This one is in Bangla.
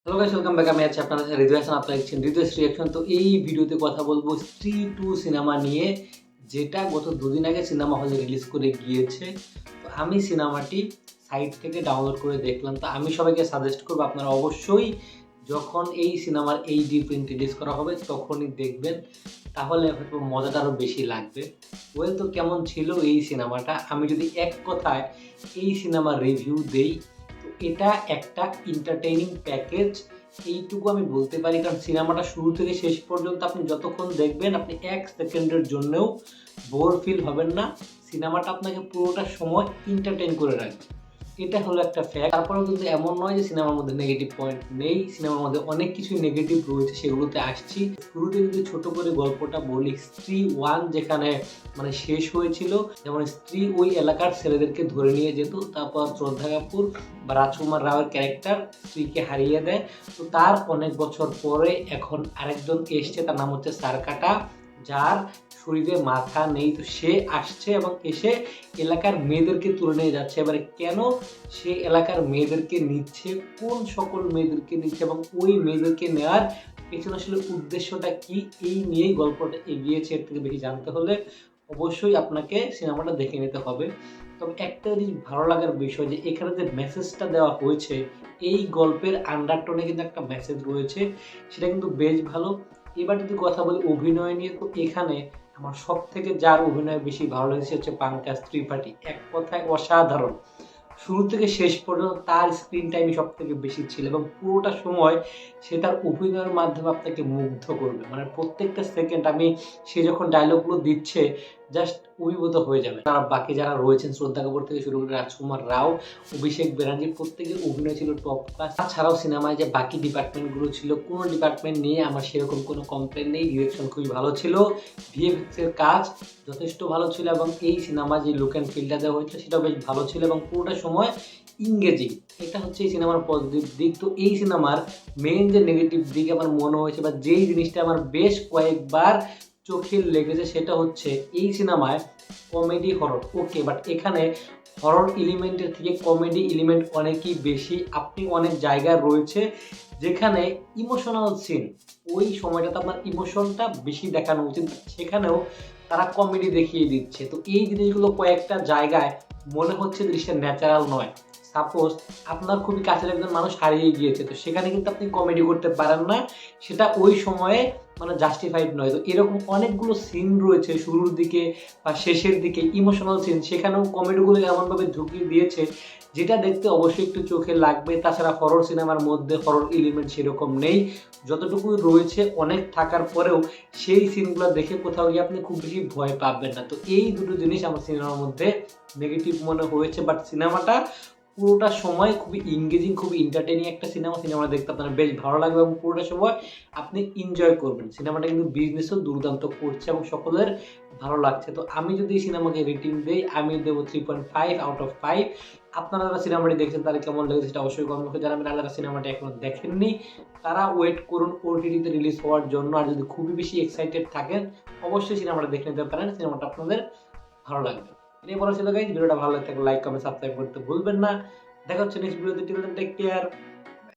Hello guys, welcome back. আমি আছি আপনাদের সাথে হৃদয় হাসান। আপনারা দেখছেন হৃদয়স রিঅ্যাকশন। তো এই ভিডিওতে কথা বলবো স্ত্রী 2 সিনেমা নিয়ে, যেটা গত দুদিন আগে সিনেমা হলে রিলিজ করে গিয়েছে। তো আমি সিনেমাটি সাইট থেকে ডাউনলোড করে দেখলাম। তো আমি সবাইকে সাজেস্ট করবো আপনারা অবশ্যই যখন এই সিনেমার এইচডি প্রিন্ট রিলিজ করা হবে তখনই দেখবেন, তাহলে হয়তো মজাটা আরও বেশি লাগবে। তো কেমন ছিল এই সিনেমাটা, আমি যদি এক কথায় এই সিনেমার রিভিউ দেই, তো এটা একটা এন্টারটেইনিং প্যাকেজ, এইটুকু আমি বলতে পারি। কারণ সিনেমাটা শুরু থেকে শেষ পর্যন্ত আপনি যতক্ষণ দেখবেন আপনি 1 সেকেন্ডের জন্যও বোর ফিল হবেন না। সিনেমাটা আপনাকে পুরোটা সময় এন্টারটেইন করে রাখবে, এটা হলো একটা ফ্যাক্ট। তারপরেও কিন্তু এমন নয় যে সিনেমার মধ্যে নেগেটিভ পয়েন্ট নেই, সিনেমার মধ্যে অনেক কিছুই নেগেটিভ রয়েছে, সেগুলোতে আসছি। শুরুতে যদি ছোট করে গল্পটা বলি, স্ত্রী 1 যেখানে মানে শেষ হয়েছিল, যেমন স্ত্রী ওই এলাকার ছেলেদেরকে ধরে নিয়ে যেত, তারপর শ্রদ্ধা কাপুর বা রাজকুমার রাওয়ের ক্যারেক্টার স্ত্রীকে হারিয়ে দেয়। তো তার অনেক বছর পরে এখন আরেকজন এসছে, তার নাম হচ্ছে সারকাটা, যার শরীরে মাথা নেই। তো সে আসছে এবং এসে এলাকার মেয়েদেরকে তুলে নিয়ে যাচ্ছে। এবারে কেন সে এলাকার মেয়েদেরকে নিচ্ছে, কোন সকল মেয়েদেরকে নিচ্ছে এবং ওই মেয়েদেরকে নেওয়ার পেছনে আসলে উদ্দেশ্যটা কি, এই নিয়েই গল্পটা এগিয়েছে। এর থেকে বেশি জানতে হলে অবশ্যই আপনাকে সিনেমাটা দেখে নিতে হবে। তবে একটা জিনিস ভালো লাগার বিষয়, যে এখানে যে মেসেজটা দেওয়া হয়েছে, এই গল্পের আন্ডারটোনে কিন্তু একটা মেসেজ রয়েছে, সেটা কিন্তু বেশ ভালো। এবার যদি কথা বলি অভিনয় নিয়ে, তো এখানে আমার সব থেকে যার অভিনয় বেশি ভালো লেগেছে হচ্ছে পাঙ্কাজ ত্রিপাঠী। এক কথায় অসাধারণ, শুরু থেকে শেষ পর্যন্ত তার স্ক্রিন টাইমই সব থেকে বেশি ছিল এবং পুরোটা সময় সে তার অভিনয়ের মাধ্যমে আপনাকে মুগ্ধ করবে। মানে প্রত্যেকটা সেকেন্ড সে যখন ডায়লগগুলো দিচ্ছে, জাস্ট অভিভূত হয়ে যাবে। তারা বাকি যারা রয়েছেন, শ্রদ্ধা কাপুর থেকে শুরু করে রাজকুমার রাও, অভিষেক ব্যানার্জি, প্রত্যেকের অভিনয় ছিল টপ ক্লাস। তাছাড়াও সিনেমায় যে বাকি ডিপার্টমেন্টগুলো ছিল, কোনো ডিপার্টমেন্ট নিয়ে আমার সেরকম কোনো কমপ্লেন নেই। ডিরেকশন খুবই ভালো ছিল, ভিএফএক্স এর কাজ যথেষ্ট ভালো ছিল এবং এই সিনেমা যে লুক অ্যান্ড ফিলটা দেওয়া হয়েছিল সেটাও বেশ ভালো ছিল এবং পুরোটা সময় ইংগেজিং। এটা হচ্ছে এই সিনেমার পজিটিভ দিক। তো এই সিনেমার মেইন যে নেগেটিভ দিক আমার মনে হয়েছে, বা যেই জিনিসটা আমার বেশ কয়েকবার চোখে লেগেছে, সেটা হচ্ছে এই সিনেমায় কমেডি হরর ওকে, বাট এখানে হরর এলিমেন্টের থেকে কমেডি এলিমেন্ট অনেকই বেশি। আপনি অনেক জায়গায় রয়েছে যেখানে ইমোশনাল সিন, ওই সময়টাতে আপনার ইমোশনটা বেশি দেখানো উচিত, সেখানেও তারা কমেডি দেখিয়ে দিচ্ছে। তো এই জিনিসগুলো কয়েকটা জায়গায় মনে হচ্ছে জিনিসটা ন্যাচারাল নয়। সাপোজ আপনার খুবই কাছের একজন মানুষ হারিয়ে গিয়েছে, তো সেখানে কিন্তু আপনি কমেডি করতে পারেন না, সেটা ওই সময়ে মানে জাস্টিফাইড নয়। তো এরকম অনেকগুলো সিন রয়েছে শুরুর দিকে বা শেষের দিকে, ইমোশনাল সিন, সেখানেও কমেডিগুলো এমনভাবে ঢুকিয়ে দিয়েছে যেটা দেখতে অবশ্যই একটু চোখে লাগবে। তাছাড়া হরর সিনেমার মধ্যে হরর এলিমেন্ট সেরকম নেই, যতটুকু রয়েছে অনেক থাকার পরেও সেই সিনগুলো দেখে কোথাও গিয়ে আপনি খুব বেশি ভয় পাবেন না। তো এই দুটো জিনিস আমার সিনেমার মধ্যে নেগেটিভ মনে হয়েছে, বাট সিনেমাটা পুরোটা সময় খুবই ইংগেজিং, খুবই এন্টারটেইনিং একটা সিনেমা। সিনেমাটা দেখতে আপনার বেশ ভালো লাগবে এবং পুরোটা সময় আপনি এনজয় করবেন। সিনেমাটা কিন্তু বিজনেসও দুর্দান্ত করছে এবং সকলের ভালো লাগছে। তো আমি যদি এই সিনেমাকে রেটিং দেই, আমি দেবো 3.5 আউট অফ 5। আপনারা যারা সিনেমাটি দেখছেন তারা কেমন লেগেছে সেটা অবশ্যই কমেন্ট করে জানাবেন। আর যারা সিনেমাটি এখনো দেখেননি তারা ওয়েট করুন ওটিটিতে রিলিজ হওয়ার জন্য। আর যদি খুবই বেশি এক্সাইটেড থাকেন অবশ্যই সিনেমাটা দেখে নিতে পারেন, সিনেমাটা আপনাদের ভালো লাগবে। এটাই বলা ছিল গাইজ। ভিডিওটা ভালো লাগলে লাইক কমেন্ট সাবস্ক্রাইব করতে ভুলবেন না। দেখা হচ্ছে নেক্সট ভিডিওতে। Till then take care.